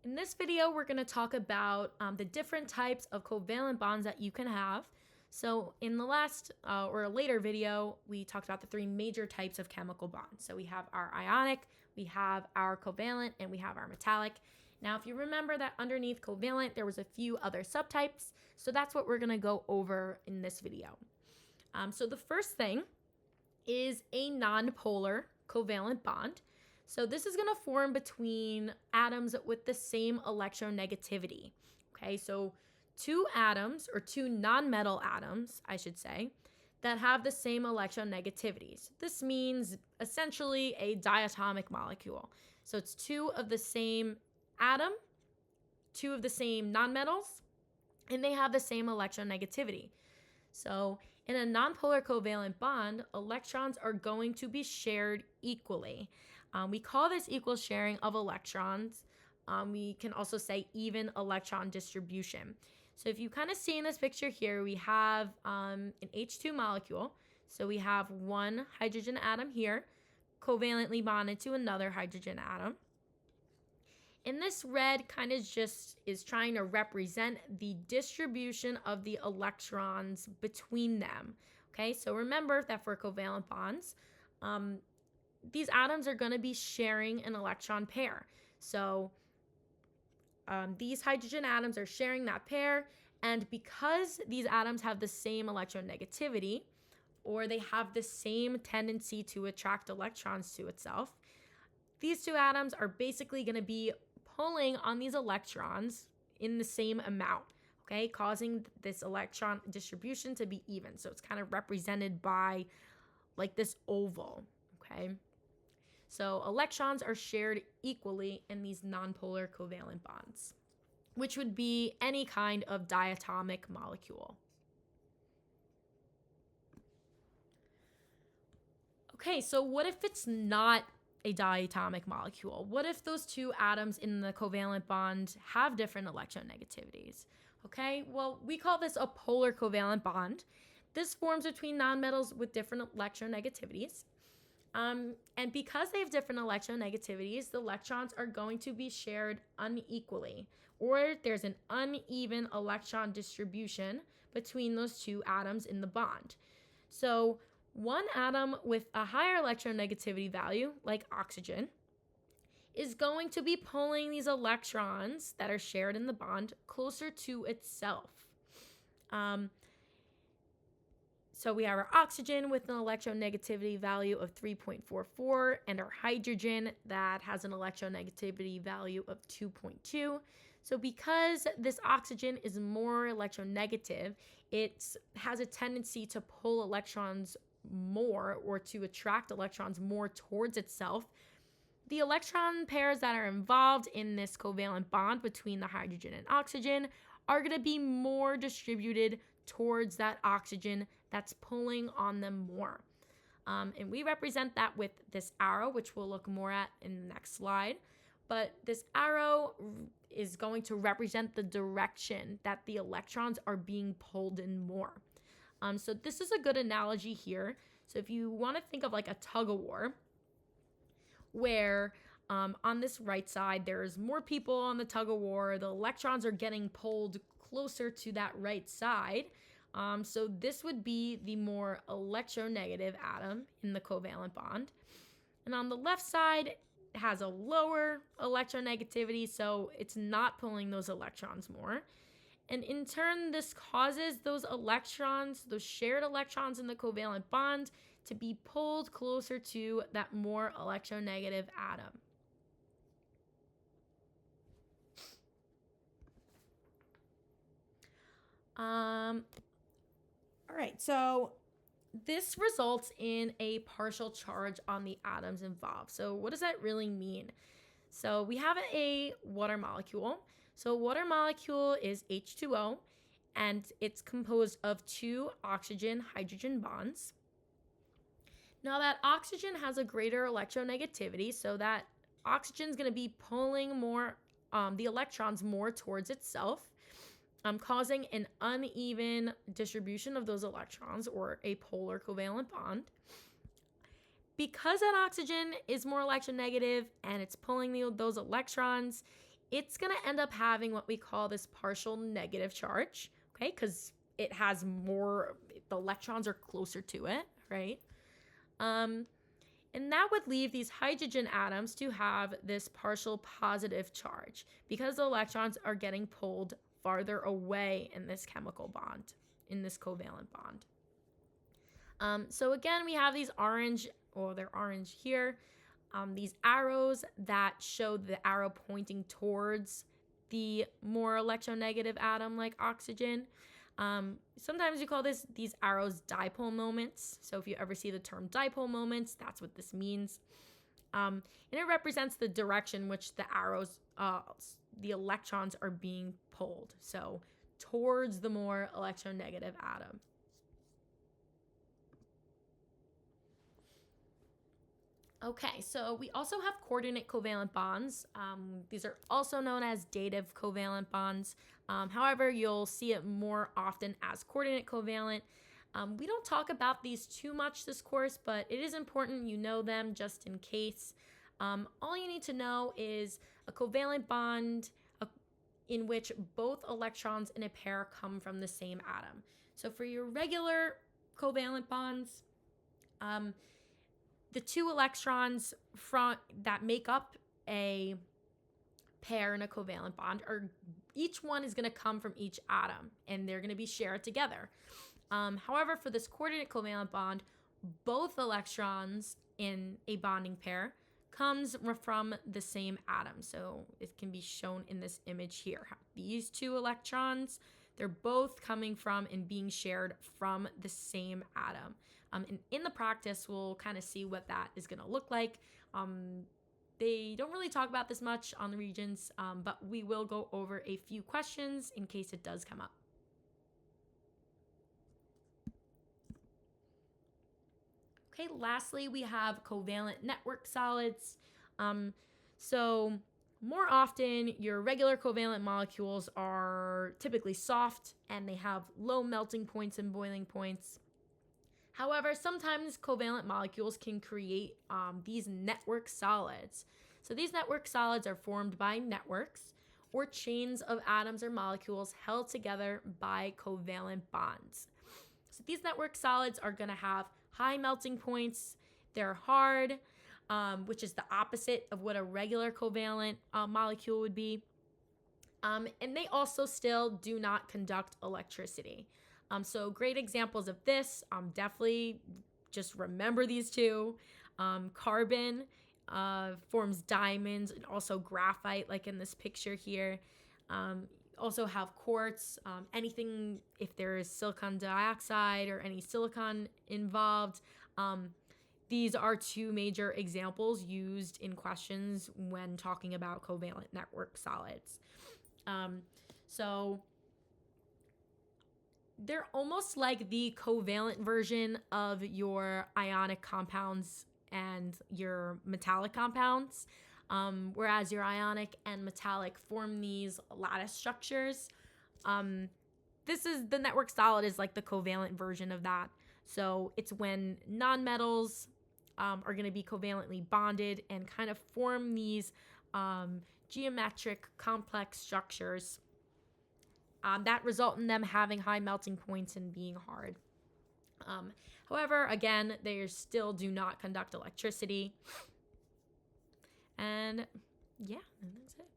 In this video, we're going to talk about the different types of covalent bonds that you can have. So in the last or a later video, we talked about the three major types of chemical bonds. So we have our ionic, we have our covalent, and we have our metallic. Now, if you remember that underneath covalent, there was a few other subtypes. So that's what we're going to go over in this video. So the first thing is a nonpolar covalent bond. So this is going to form between atoms with the same electronegativity. Okay, so two atoms, or two nonmetal atoms, I should say, that have the same electronegativities. This means essentially a diatomic molecule. So it's two of the same atom, two of the same nonmetals, and they have the same electronegativity. So in a nonpolar covalent bond, electrons are going to be shared equally. We call this equal sharing of electrons. We can also say even electron distribution. So if you kind of see in this picture here, we have an H2 molecule. So we have one hydrogen atom here, covalently bonded to another hydrogen atom. And this red kind of just is trying to represent the distribution of the electrons between them. Okay, so remember that for covalent bonds, these atoms are going to be sharing an electron pair. So these hydrogen atoms are sharing that pair, and because these atoms have the same electronegativity, or they have the same tendency to attract electrons to itself, these two atoms are basically going to be pulling on these electrons in the same amount, okay, causing this electron distribution to be even. So it's kind of represented by like this oval, okay? So electrons are shared equally in these nonpolar covalent bonds, which would be any kind of diatomic molecule. Okay, so what if it's not a diatomic molecule? What if those two atoms in the covalent bond have different electronegativities? Okay, well, we call this a polar covalent bond. This forms between nonmetals with different electronegativities. And because they have different electronegativities, the electrons are going to be shared unequally, or there's an uneven electron distribution between those two atoms in the bond. So one atom with a higher electronegativity value, like oxygen, is going to be pulling these electrons that are shared in the bond closer to itself. So we have our oxygen with an electronegativity value of 3.44 and our hydrogen that has an electronegativity value of 2.2. So because this oxygen is more electronegative, it has a tendency to pull electrons more, or to attract electrons more towards itself. The electron pairs that are involved in this covalent bond between the hydrogen and oxygen are going to be more distributed towards that oxygen that's pulling on them more. And we represent that with this arrow, which we'll look more at in the next slide. But this arrow is going to represent the direction that the electrons are being pulled in more. So this is a good analogy here. So if you want to think of like a tug of war, where on this right side, there's more people on the tug of war, the electrons are getting pulled closer to that right side. So this would be the more electronegative atom in the covalent bond. And on the left side, it has a lower electronegativity, so it's not pulling those electrons more. And in turn, this causes those electrons, those shared electrons in the covalent bond, to be pulled closer to that more electronegative atom. All right, so this results in a partial charge on the atoms involved. So what does that really mean? So we have a water molecule. So a water molecule is H2O, and it's composed of two oxygen-hydrogen bonds. Now that oxygen has a greater electronegativity, so that oxygen is going to be pulling more the electrons more towards itself, causing an uneven distribution of those electrons, or a polar covalent bond. Because that oxygen is more electronegative and it's pulling those electrons, it's going to end up having what we call this partial negative charge, okay? Because it has more, the electrons are closer to it, right? And that would leave these hydrogen atoms to have this partial positive charge because the electrons are getting pulled farther away in this chemical bond, in this covalent bond. So again, we have these orange, or they're orange here, these arrows that show the arrow pointing towards the more electronegative atom like oxygen. Sometimes you call these arrows dipole moments. So if you ever see the term dipole moments, that's what this means. And it represents the direction which the arrows, the electrons are being pulled. So towards the more electronegative atom. Okay, so we also have coordinate covalent bonds. These are also known as dative covalent bonds. However, you'll see it more often as coordinate covalent. We don't talk about these too much this course, but it is important you know them just in case. All you need to know is a covalent bond in which both electrons in a pair come from the same atom. So for your regular covalent bonds, the two electrons that make up a pair in a covalent bond each one is going to come from each atom, and they're going to be shared together. However, for this coordinate covalent bond, both electrons in a bonding pair comes from the same atom. So it can be shown in this image here. These two electrons, they're both coming from and being shared from the same atom. And in the practice, we'll kind of see what that is going to look like. They don't really talk about this much on the Regents, but we will go over a few questions in case it does come up. Okay, lastly, we have covalent network solids. So more often, your regular covalent molecules are typically soft and they have low melting points and boiling points. However, sometimes covalent molecules can create these network solids. So these network solids are formed by networks or chains of atoms or molecules held together by covalent bonds. So these network solids are going to have high melting points. They're hard, which is the opposite of what a regular covalent molecule would be. And they also still do not conduct electricity. So great examples of this, definitely just remember these two. Carbon forms diamonds and also graphite, like in this picture here. Also have quartz, anything if there is silicon dioxide or any silicon involved. These are two major examples used in questions when talking about covalent network solids. So they're almost like the covalent version of your ionic compounds and your metallic compounds, whereas your ionic and metallic form these lattice structures. This is the network solid is like the covalent version of that. So it's when nonmetals are going to be covalently bonded and kind of form these geometric complex structures that result in them having high melting points and being hard. However, again, they still do not conduct electricity. And yeah, that's it.